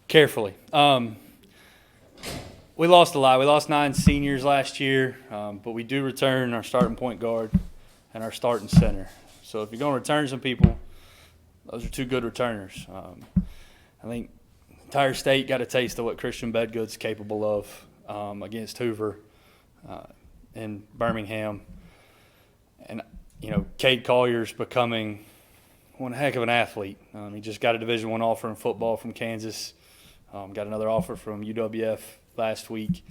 Carefully. We lost a lot. We lost 9 seniors last year, but we do return our starting point guard and our starting center. So if you're going to return some people, those are 2 good returners. I think the entire state got a taste of what Christian Bedgood's capable of against Hoover in Birmingham. And, Cade Collier's becoming one heck of an athlete. He just got a Division I offer in football from Kansas. Got another offer from UWF last week.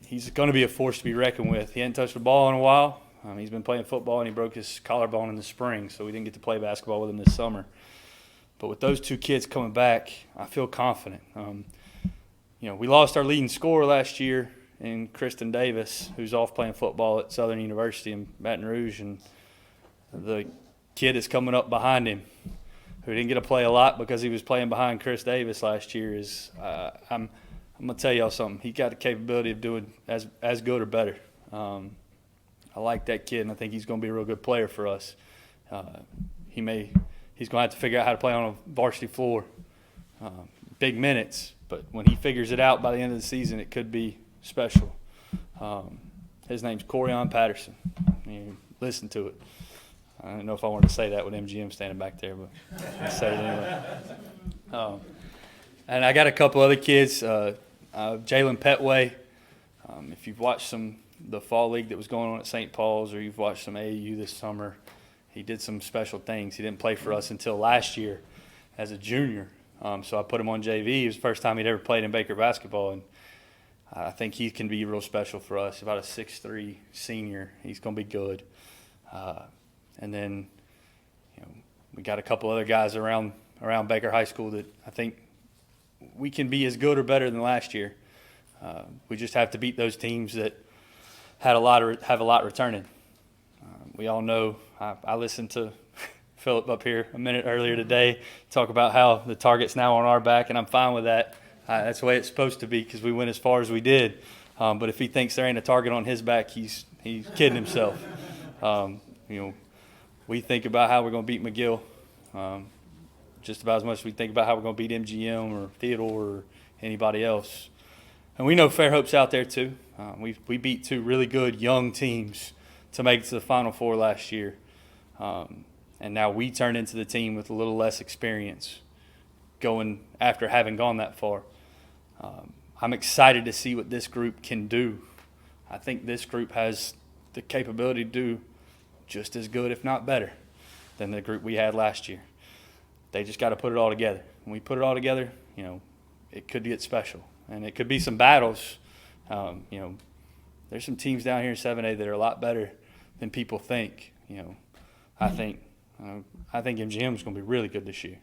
He's going to be a force to be reckoned with. He hadn't touched the ball in a while. He's been playing football, and he broke his collarbone in the spring, so we didn't get to play basketball with him this summer. But with those 2 kids coming back, I feel confident. We lost our leading scorer last year in Kristen Davis, who's off playing football at Southern University in Baton Rouge, and the kid is coming up behind him, who didn't get to play a lot because he was playing behind Chris Davis last year. I'm going to tell y'all something. He got the capability of doing as good or better. I like that kid, and I think he's going to be a real good player for us. He's going to have to figure out how to play on a varsity floor, big minutes. But when he figures it out by the end of the season, it could be special. His name's Corian Patterson. You listen to it. I don't know if I wanted to say that with MGM standing back there, but I say it anyway. And I got a couple other kids. Jalen Petway. If you've watched the fall league that was going on at St. Paul's, or you've watched some AAU this summer, he did some special things. He didn't play for us until last year as a junior. So I put him on JV. It was the first time he'd ever played in Baker basketball, and I think he can be real special for us. About a 6'3" senior. He's going to be good. And then, we got a couple other guys around Baker High School that I think we can be as good or better than last year. We just have to beat those teams that have a lot returning. We all know. I listened to Philip up here a minute earlier today talk about how the target's now on our back, and I'm fine with that. That's the way it's supposed to be because we went as far as we did. But if he thinks there ain't a target on his back, he's kidding himself. We think about how we're going to beat McGill just about as much as we think about how we're going to beat MGM or Theodore or anybody else. And we know Fairhope's out there too. We beat 2 really good young teams to make it to the Final Four last year. And now we turn into the team with a little less experience going after having gone that far. I'm excited to see what this group can do. I think this group has the capability to do just as good, if not better, than the group we had last year. They just got to put it all together. When we put it all together, it could get special. And it could be some battles. There's some teams down here in 7A that are a lot better than people think. I think MGM is going to be really good this year.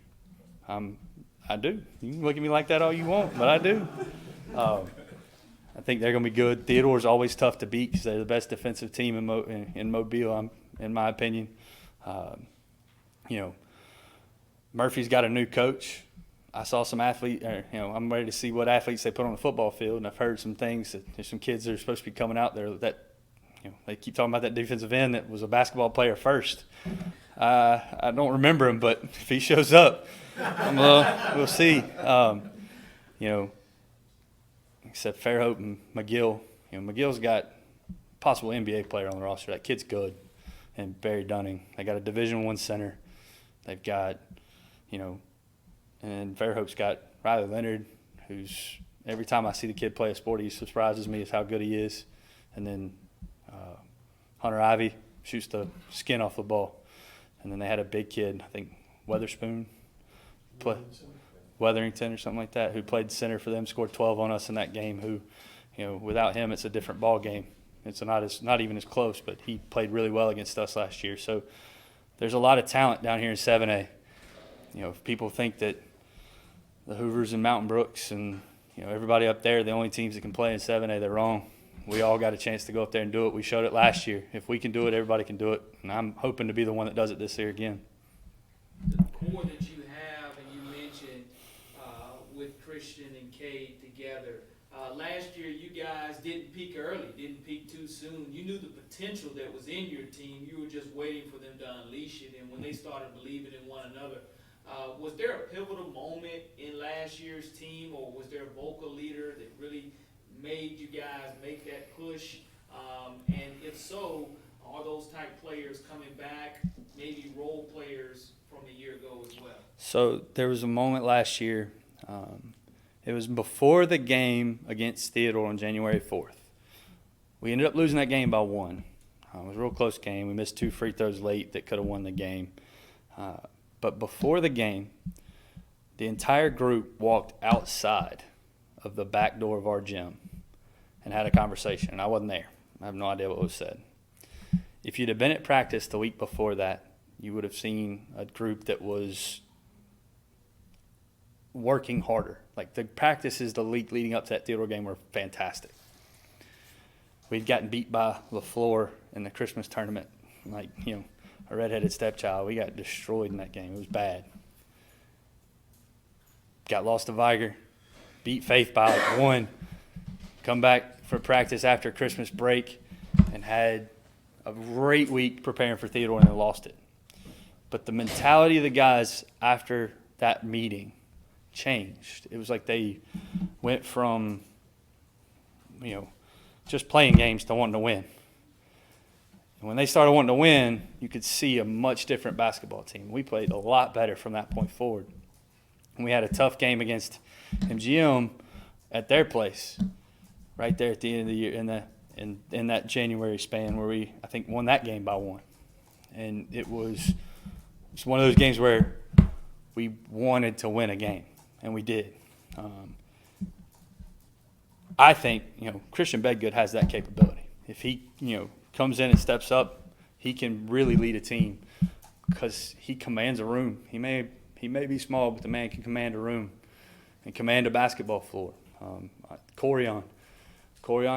I do. You can look at me like that all you want, but I do. I think they're going to be good. Theodore's always tough to beat because they're the best defensive team in Mobile, in my opinion. Murphy's got a new coach. I saw some I'm ready to see what athletes they put on the football field, and I've heard some things that there's some kids that are supposed to be coming out there that, they keep talking about that defensive end that was a basketball player first. I don't remember him, but if he shows up, we'll see. Except Fairhope and McGill. McGill's got possible NBA player on the roster. That kid's good. And Barry Dunning. They got a Division I center. They've got, and Fairhope's got Riley Leonard, who's every time I see the kid play a sport, he surprises me as how good he is. And then Hunter Ivy shoots the skin off the ball. And then they had a big kid, I think Weatherspoon, Weatherington or something like that, who played center for them, scored 12 on us in that game. Who, without him, it's a different ball game. It's not even as close, but he played really well against us last year. So there's a lot of talent down here in 7A. If people think that the Hoovers and Mountain Brooks and everybody up there are the only teams that can play in 7A, they're wrong. We all got a chance to go up there and do it. We showed it last year. If we can do it, everybody can do it. And I'm hoping to be the one that does it this year again. The core that you have, and you mentioned with Christian and Cade together, last year you guys didn't peak early, didn't peak too soon. You knew the potential that was in your team. You were just waiting for them to unleash it. And when they started believing in one another, Was there a pivotal moment in last year's team, or was there a vocal leader that really made you guys make that push? And if so, are those type players coming back, maybe role players from a year ago as well? So there was a moment last year. It was before the game against Theodore on January 4th. We ended up losing that game by 1. It was a real close game. We missed 2 free throws late that could have won the game. But before the game, the entire group walked outside of the back door of our gym and had a conversation. And I wasn't there. I have no idea what was said. If you'd have been at practice the week before that, you would have seen a group that was working harder. Like, the practices the week leading up to that Theodore game were fantastic. We'd gotten beat by LaFleur in the Christmas tournament, like, a redheaded stepchild. We got destroyed in that game. It was bad. Got lost to Viger, beat Faith by like 1, come back for practice after Christmas break, and had a great week preparing for Theodore, and then lost it. But the mentality of the guys after that meeting changed. It was like they went from, just playing games to wanting to win. And when they started wanting to win, you could see a much different basketball team. We played a lot better from that point forward. And we had a tough game against MGM at their place, right there at the end of the year, in that January span, where we, I think, won that game by 1. And it was one of those games where we wanted to win a game, and we did. I think, Christian Bedgood has that capability. If he, comes in and steps up, he can really lead a team because he commands a room. He may be small, but the man can command a room and command a basketball floor. Corian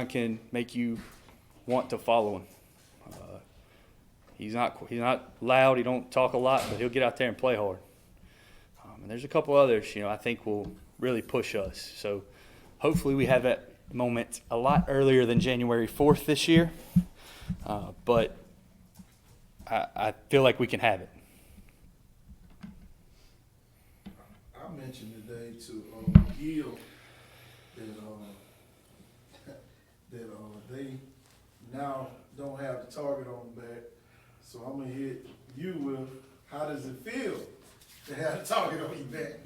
can make you want to follow him. He's not loud. He don't talk a lot, but he'll get out there and play hard. And there's a couple others, I think will really push us. So hopefully we have that moment a lot earlier than January 4th this year. But I feel like we can have it. I mentioned today to Gil that they now don't have the target on the back. So I'm gonna hit you with, how does it feel to have a target on your back?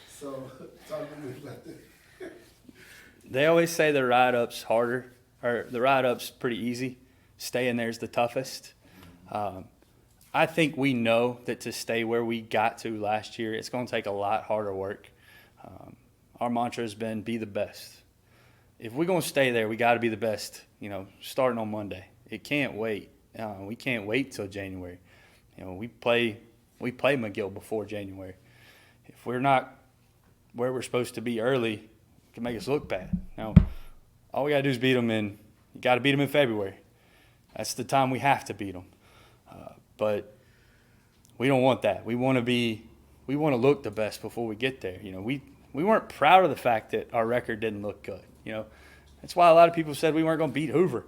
So talk to me about that. They always say the ride-up's harder, or the ride-up's pretty easy. Staying there is the toughest. I think we know that to stay where we got to last year, it's going to take a lot harder work. Our mantra has been, be the best. If we're going to stay there, we got to be the best, starting on Monday. It can't wait. We can't wait till January. We play McGill before January. If we're not where we're supposed to be early, it can make us look bad. Now, all we got to do is beat them you got to beat them in February. That's the time we have to beat them. But we don't want that. We want to look the best before we get there. We weren't proud of the fact that our record didn't look good. That's why a lot of people said we weren't going to beat Hoover.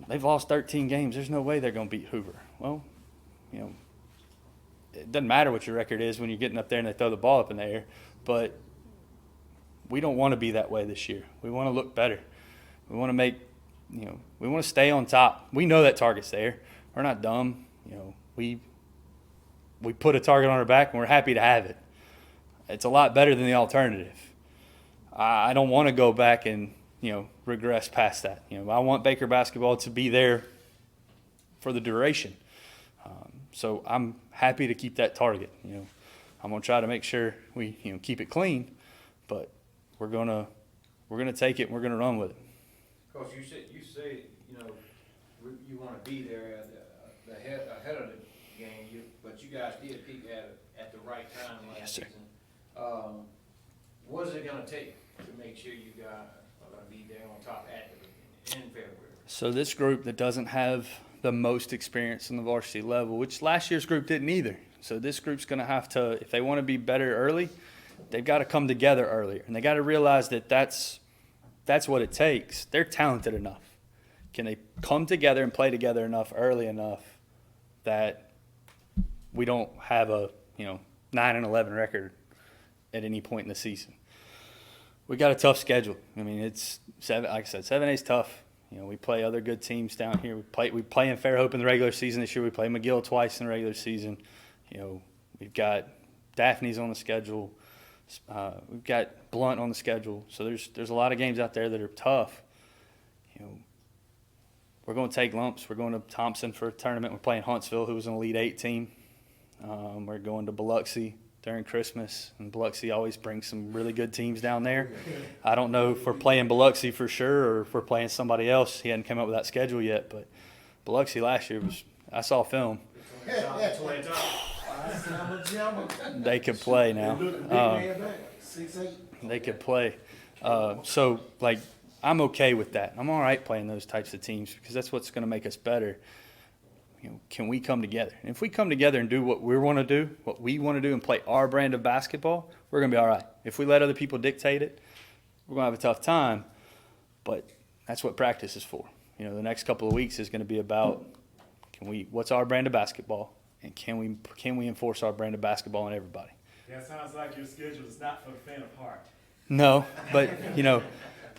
They've lost 13 games. There's no way they're going to beat Hoover. Well, it doesn't matter what your record is when you're getting up there and they throw the ball up in the air. But we don't want to be that way this year. We want to look better. We want to we want to stay on top. We know that target's there. We're not dumb. We put a target on our back and we're happy to have it. It's a lot better than the alternative. I don't want to go back and, regress past that. I want Baker basketball to be there for the duration. So I'm happy to keep that target. I'm going to try to make sure we, keep it clean, but we're going to take it and we're going to run with it. Coach, you say you want to be there ahead of the game, but you guys did peak at the right time last season. What is it going to take to make sure you guys are going to be there on top in February? So this group that doesn't have the most experience in the varsity level, which last year's group didn't either. So this group's going to have to, if they want to be better early, they've got to come together earlier, and they got to realize that that's what it takes. They're talented enough. Can they come together and play together enough early enough that we don't have a 9-11 record at any point in the season. We got a tough schedule. I mean, it's like I said, 7A's tough. We play other good teams down here. We play in Fairhope in the regular season this year. We play McGill twice in the regular season. We've got Daphne's on the schedule. We've got Blunt on the schedule. So there's a lot of games out there that are tough. We're going to take lumps. We're going to Thompson for a tournament. We're playing Huntsville, who was an Elite 8 team. We're going to Biloxi during Christmas, and Biloxi always brings some really good teams down there. I don't know if we're playing Biloxi for sure or if we're playing somebody else. He hadn't come up with that schedule yet, but Biloxi last year I saw film. They could play now. They could play. So, I'm okay with that. I'm all right playing those types of teams because that's what's going to make us better. Can we come together? And if we come together and do what we want to do, and play our brand of basketball, we're going to be all right. If we let other people dictate it, we're going to have a tough time. But that's what practice is for. The next couple of weeks is going to be about what's our brand of basketball, and can we enforce our brand of basketball on everybody? Yeah, it sounds like your schedule is not for the faint of heart. No, but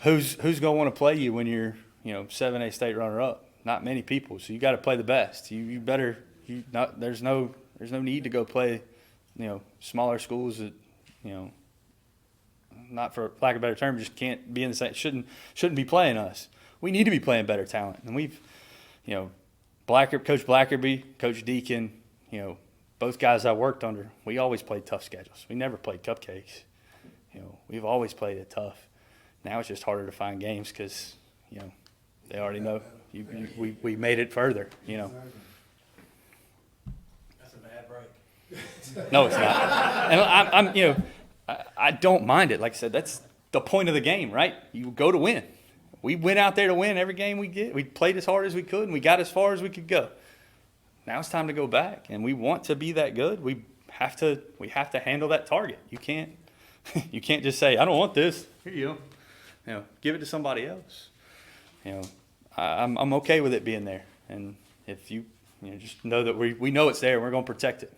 who's going to want to play you when you're 7A state runner-up? Not many people, so you got to play the best. There's no need to go play, smaller schools that, not for lack of a better term, just can't be in the same, shouldn't be playing us. We need to be playing better talent, and we've, Coach Blackerby, Coach Deacon, both guys I worked under, we always played tough schedules. We never played cupcakes. We've always played it tough. Now it's just harder to find games because, they already know. We made it further, That's a bad break. No, it's not. And I don't mind it. Like I said, that's the point of the game, right? You go to win. We went out there to win every game we get. We played as hard as we could, and we got as far as we could go. Now it's time to go back, and we want to be that good. We have to handle that target. You can't just say, I don't want this. Here you go. Give it to somebody else. I'm okay with it being there, and if you just know that we know it's there, and we're going to protect it.